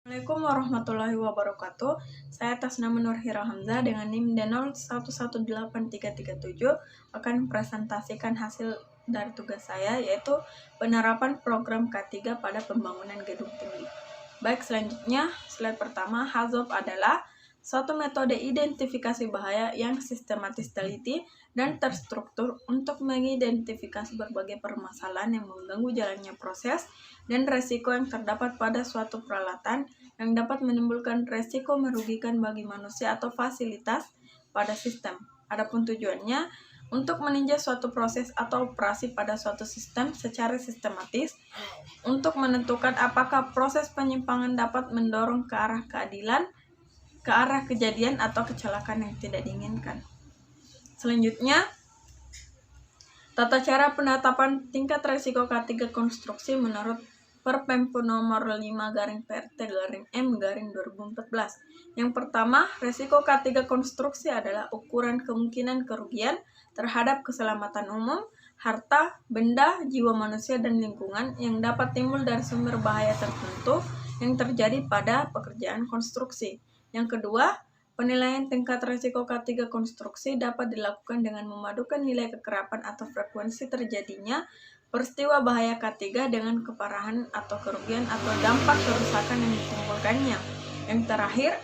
Assalamualaikum warahmatullahi wabarakatuh. Saya atas nama Nurhira Hamzah dengan NIM D01183337 akan mempresentasikan hasil dari tugas saya, yaitu penerapan program K3 pada pembangunan gedung tinggi. Baik, selanjutnya slide pertama. HAZOP adalah suatu metode identifikasi bahaya yang sistematis, teliti, dan terstruktur untuk mengidentifikasi berbagai permasalahan yang mengganggu jalannya proses dan resiko yang terdapat pada suatu peralatan yang dapat menimbulkan resiko merugikan bagi manusia atau fasilitas pada sistem. Adapun tujuannya untuk meninjau suatu proses atau operasi pada suatu sistem secara sistematis untuk menentukan apakah proses penyimpangan dapat mendorong ke arah keadilan, ke arah kejadian atau kecelakaan yang tidak diinginkan. Selanjutnya, tata cara penetapan tingkat risiko K3 konstruksi menurut Perpempu nomor 5/PRT/M/2014. Yang pertama, risiko K3 konstruksi adalah ukuran kemungkinan kerugian terhadap keselamatan umum, harta, benda, jiwa manusia, dan lingkungan yang dapat timbul dari sumber bahaya tertentu yang terjadi pada pekerjaan konstruksi. Yang kedua, penilaian tingkat risiko K3 konstruksi dapat dilakukan dengan memadukan nilai kekerapan atau frekuensi terjadinya peristiwa bahaya K3 dengan keparahan atau kerugian atau dampak kerusakan yang ditimbulkannya. Yang terakhir,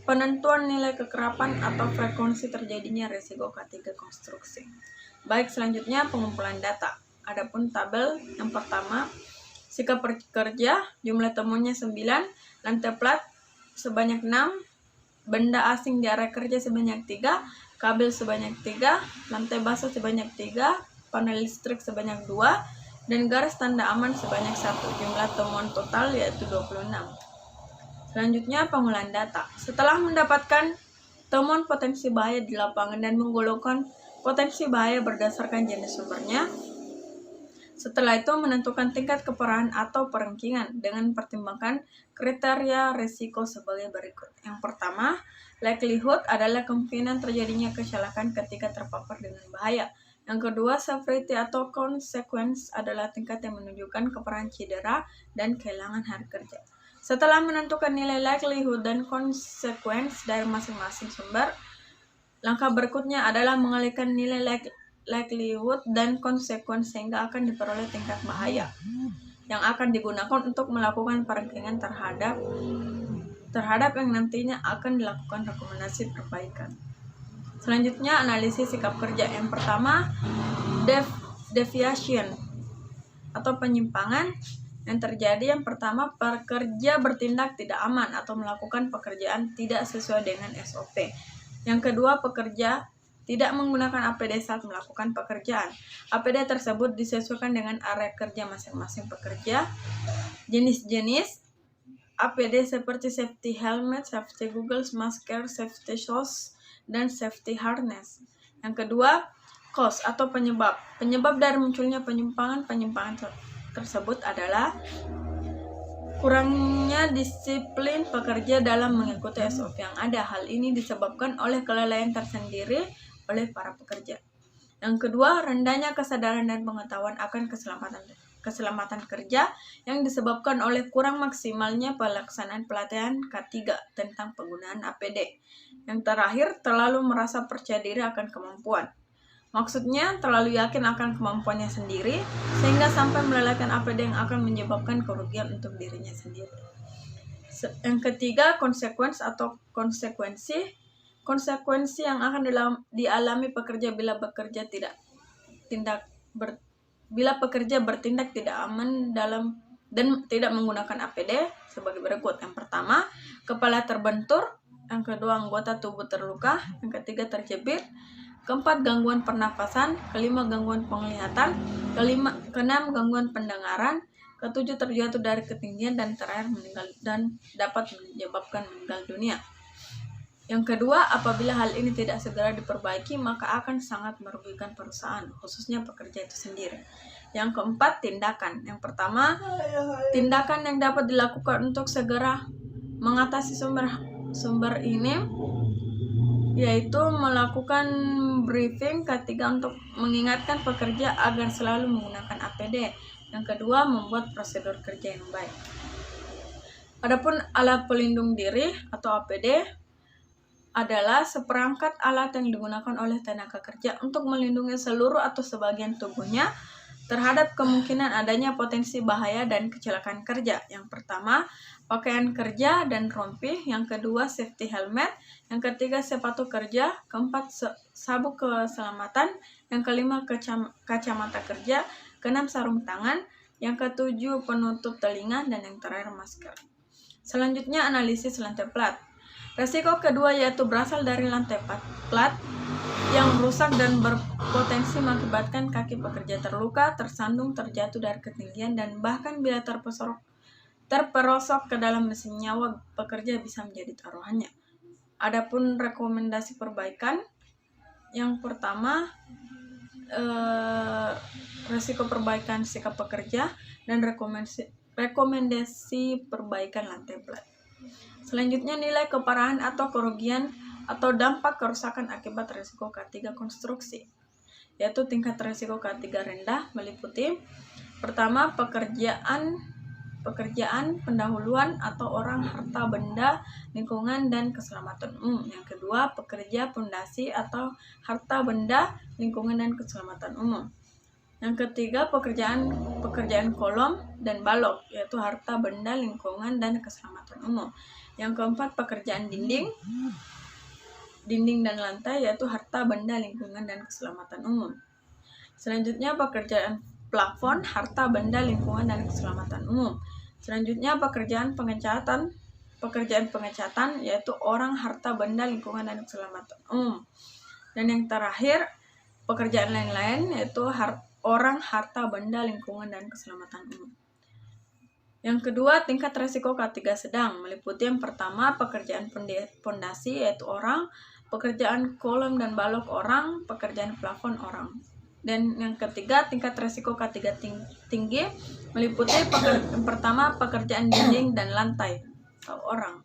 penentuan nilai kekerapan atau frekuensi terjadinya risiko K3 konstruksi. Baik, selanjutnya pengumpulan data. Adapun tabel yang pertama, sikap pekerja, jumlah temuannya 9, lantai plat sebanyak 6, benda asing di area kerja sebanyak 3, kabel sebanyak 3, lantai basah sebanyak 3, panel listrik sebanyak 2, dan garis tanda aman sebanyak 1. Jumlah temuan total yaitu 26. Selanjutnya pengolahan data. Setelah mendapatkan temuan potensi bahaya di lapangan dan menggolongkan potensi bahaya berdasarkan jenis sumbernya, setelah itu menentukan tingkat keparahan atau perankingan dengan mempertimbangkan kriteria risiko sebagai berikut. Yang pertama, likelihood adalah kemungkinan terjadinya kecelakaan ketika terpapar dengan bahaya. Yang kedua, severity atau consequence adalah tingkat yang menunjukkan keparahan cedera dan kehilangan hari kerja. Setelah menentukan nilai likelihood dan consequence dari masing-masing sumber, langkah berikutnya adalah mengalihkan nilai likelihood dan consequence sehingga akan diperoleh tingkat bahaya yang akan digunakan untuk melakukan perankingan terhadap yang nantinya akan dilakukan rekomendasi perbaikan. Selanjutnya, analisis sikap kerja. Yang pertama, deviation atau penyimpangan yang terjadi. Yang pertama, pekerja bertindak tidak aman atau melakukan pekerjaan tidak sesuai dengan SOP. Yang kedua, pekerja tidak menggunakan APD saat melakukan pekerjaan. APD tersebut disesuaikan dengan area kerja masing-masing pekerja. Jenis-jenis APD seperti safety helmet, safety goggles, masker, safety shoes, dan safety harness. Yang kedua, cause atau penyebab. Penyebab dari munculnya penyimpangan tersebut adalah kurangnya disiplin pekerja dalam mengikuti SOP yang ada. Hal ini disebabkan oleh kelalaian tersendiri oleh para pekerja. Yang kedua, rendahnya kesadaran dan pengetahuan akan keselamatan kerja yang disebabkan oleh kurang maksimalnya pelaksanaan pelatihan K3 tentang penggunaan APD. Yang terakhir, terlalu merasa percaya diri akan kemampuan. Maksudnya, terlalu yakin akan kemampuannya sendiri sehingga sampai melalaikan APD yang akan menyebabkan kerugian untuk dirinya sendiri. Yang ketiga, consequence atau konsekuensi. Konsekuensi yang akan dialami pekerja bila pekerja bertindak tidak aman dan tidak menggunakan APD sebagai berikut. Yang pertama, kepala terbentur. Yang kedua, anggota tubuh terluka. Yang ketiga, terjepit. Keempat, gangguan pernapasan. Kelima, gangguan penglihatan. Keenam, gangguan pendengaran. Ketujuh, terjatuh dari ketinggian. Dan terakhir, meninggal dan dapat menyebabkan meninggal dunia. Yang kedua, apabila hal ini tidak segera diperbaiki, maka akan sangat merugikan perusahaan, khususnya pekerja itu sendiri. Yang keempat, tindakan. Yang pertama, tindakan yang dapat dilakukan untuk segera mengatasi sumber ini, yaitu melakukan briefing K3 untuk mengingatkan pekerja agar selalu menggunakan APD. Yang kedua, membuat prosedur kerja yang baik. Adapun alat pelindung diri atau APD adalah seperangkat alat yang digunakan oleh tenaga kerja untuk melindungi seluruh atau sebagian tubuhnya terhadap kemungkinan adanya potensi bahaya dan kecelakaan kerja. Yang pertama, pakaian kerja dan rompi. Yang kedua, safety helmet. Yang ketiga, sepatu kerja. Keempat, sabuk keselamatan. Yang kelima, kacamata kerja. Keenam, sarung tangan. Yang ketujuh, penutup telinga. Dan yang terakhir, masker. Selanjutnya, analisis lantai plat. Resiko kedua yaitu berasal dari lantai plat yang rusak dan berpotensi mengakibatkan kaki pekerja terluka, tersandung, terjatuh dari ketinggian, dan bahkan bila terperosok ke dalam mesin, nyawa pekerja bisa menjadi taruhannya. Adapun rekomendasi perbaikan, yang pertama resiko perbaikan sikap pekerja dan rekomendasi perbaikan lantai plat. Selanjutnya, nilai keparahan atau kerugian atau dampak kerusakan akibat risiko K3 konstruksi, yaitu tingkat risiko K3 rendah meliputi pertama, pekerjaan pendahuluan atau orang, harta benda, lingkungan, dan keselamatan umum. Yang kedua, pekerja pondasi atau harta benda, lingkungan, dan keselamatan umum. Yang ketiga, pekerjaan kolom dan balok, yaitu harta benda, lingkungan, dan keselamatan umum. Yang keempat, pekerjaan dinding dan lantai, yaitu harta benda, lingkungan, dan keselamatan umum. Selanjutnya, pekerjaan plafon, harta benda, lingkungan, dan keselamatan umum. Selanjutnya, pekerjaan pengecatan, yaitu orang, harta benda, lingkungan, dan keselamatan umum. Dan yang terakhir, pekerjaan lain-lain, yaitu orang, harta benda, lingkungan, dan keselamatan umum. Yang kedua, tingkat risiko K3 sedang meliputi yang pertama, pekerjaan pondasi yaitu orang, pekerjaan kolom dan balok orang, pekerjaan plafon orang. Dan yang ketiga, tingkat risiko K3 tinggi meliputi yang pertama, pekerjaan dinding dan lantai atau orang.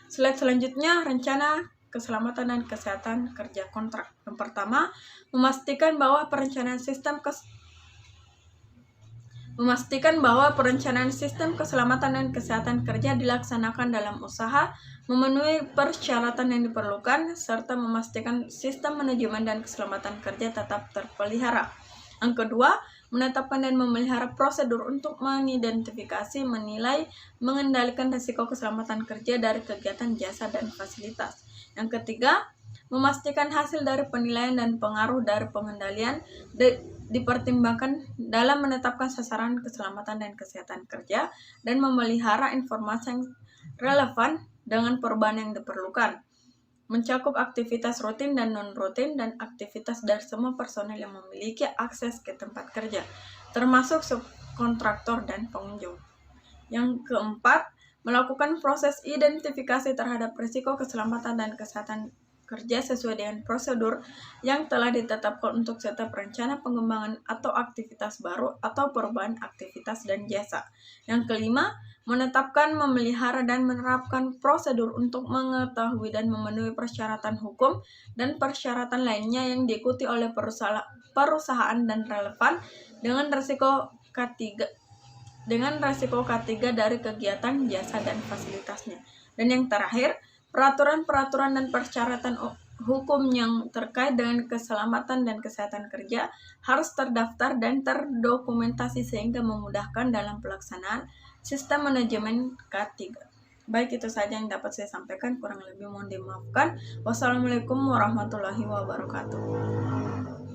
Slide selanjutnya, rencana keselamatan dan kesehatan kerja kontrak. Yang pertama, memastikan bahwa perencanaan sistem keselamatan dan kesehatan kerja dilaksanakan dalam usaha, memenuhi persyaratan yang diperlukan, serta memastikan sistem manajemen dan keselamatan kerja tetap terpelihara. Yang kedua, menetapkan dan memelihara prosedur untuk mengidentifikasi, menilai, mengendalikan risiko keselamatan kerja dari kegiatan jasa dan fasilitas. Yang ketiga, memastikan hasil dari penilaian dan pengaruh dari pengendalian dipertimbangkan dalam menetapkan sasaran keselamatan dan kesehatan kerja dan memelihara informasi yang relevan dengan perubahan yang diperlukan. Mencakup aktivitas rutin dan non-rutin dan aktivitas dari semua personel yang memiliki akses ke tempat kerja, termasuk subkontraktor dan pengunjung. Yang keempat, melakukan proses identifikasi terhadap risiko keselamatan dan kesehatan kerja sesuai dengan prosedur yang telah ditetapkan untuk setiap rencana pengembangan atau aktivitas baru atau perubahan aktivitas dan jasa. Yang kelima, menetapkan, memelihara, dan menerapkan prosedur untuk mengetahui dan memenuhi persyaratan hukum dan persyaratan lainnya yang diikuti oleh perusahaan dan relevan dengan risiko K3 dari kegiatan, jasa, dan fasilitasnya. Dan yang terakhir, peraturan-peraturan dan persyaratan hukum yang terkait dengan keselamatan dan kesehatan kerja harus terdaftar dan terdokumentasi sehingga memudahkan dalam pelaksanaan sistem manajemen K3. Baik, itu saja yang dapat saya sampaikan, kurang lebih mohon dimaafkan. Wassalamualaikum warahmatullahi wabarakatuh.